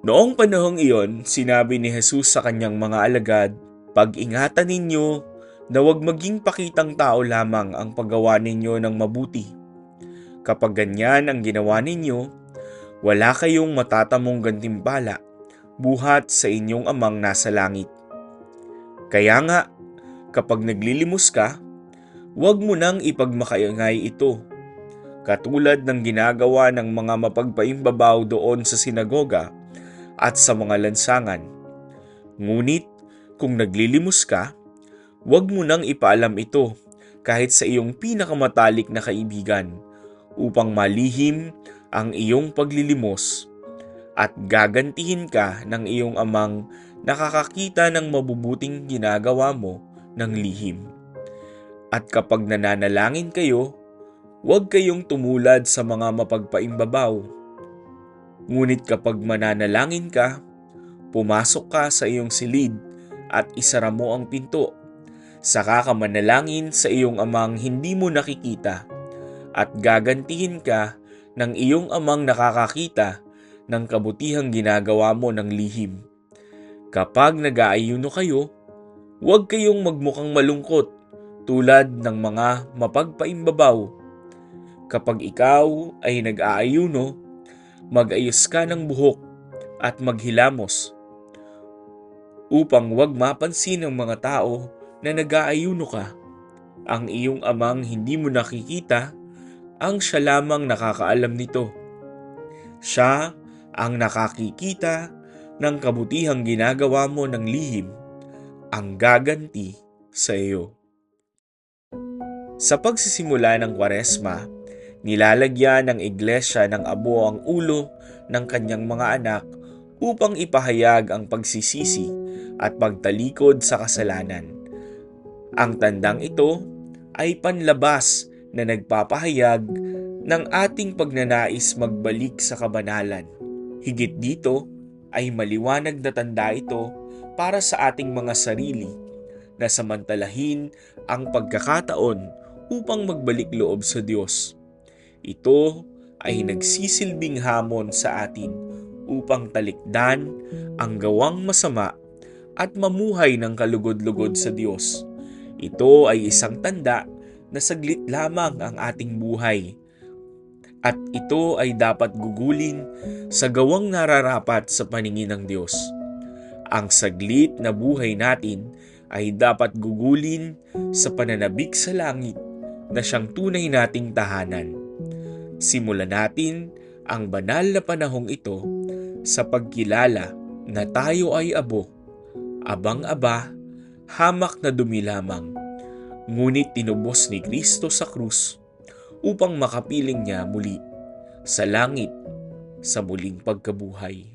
Noong panahong iyon, sinabi ni Jesus sa kanyang mga alagad, "Pag-ingatan ninyo na huwag maging pakitang tao lamang ang paggawa ninyo ng mabuti. Kapag ganyan ang ginawa ninyo, wala kayong matatamong gantimpala buhat sa inyong amang nasa langit. Kaya nga, kapag naglilimos ka, huwag mo nang ipagmakaingay ito, katulad ng ginagawa ng mga mapagpaimbabaw doon sa sinagoga at sa mga lansangan. Ngunit kung naglilimos ka, huwag mo nang ipaalam ito kahit sa iyong pinakamatalik na kaibigan, upang malihim ang iyong paglilimos at gagantihin ka ng iyong amang nakakakita ng mabubuting ginagawa mo ng lihim. At kapag nananalangin kayo, huwag kayong tumulad sa mga mapagpaimbabaw. Ngunit kapag mananalangin ka, pumasok ka sa iyong silid at isara mo ang pinto. Saka ka manalangin sa iyong amang hindi mo nakikita at gagantihin ka ng iyong amang nakakakita ng kabutihang ginagawa mo ng lihim. Kapag nag-aayuno kayo, huwag kayong magmukhang malungkot tulad ng mga mapagpaimbabaw. Kapag ikaw ay nag-aayuno, mag-ayos ka ng buhok at maghilamos upang huwag mapansin ng mga tao na nag-aayuno ka. Ang iyong amang hindi mo nakikita, ang siya lamang nakakaalam nito. Siya ang nakakikita ng kabutihang ginagawa mo ng lihim, ang gaganti sa iyo. Sa pagsisimula ng Kwaresma, nilalagyan ng iglesia ng abo ang ulo ng kanyang mga anak upang ipahayag ang pagsisisi at pagtalikod sa kasalanan. Ang tandang ito ay panlabas na nagpapahayag ng ating pagnanais magbalik sa kabanalan. Higit dito ay maliwanag na tanda ito para sa ating mga sarili na samantalahin ang pagkakataon upang magbalik loob sa Diyos. Ito ay nagsisilbing hamon sa atin upang talikdan ang gawang masama at mamuhay ng kalugod-lugod sa Diyos. Ito ay isang tanda na saglit lamang ang ating buhay, at ito ay dapat gugulin sa gawang nararapat sa paningin ng Diyos. Ang saglit na buhay natin ay dapat gugulin sa pananabik sa langit na siyang tunay nating tahanan. Simulan natin ang banal na panahong ito sa pagkilala na tayo ay abo, abang-aba, hamak na dumi lamang, ngunit tinubos ni Kristo sa krus upang makapiling niya muli sa langit sa muling pagkabuhay.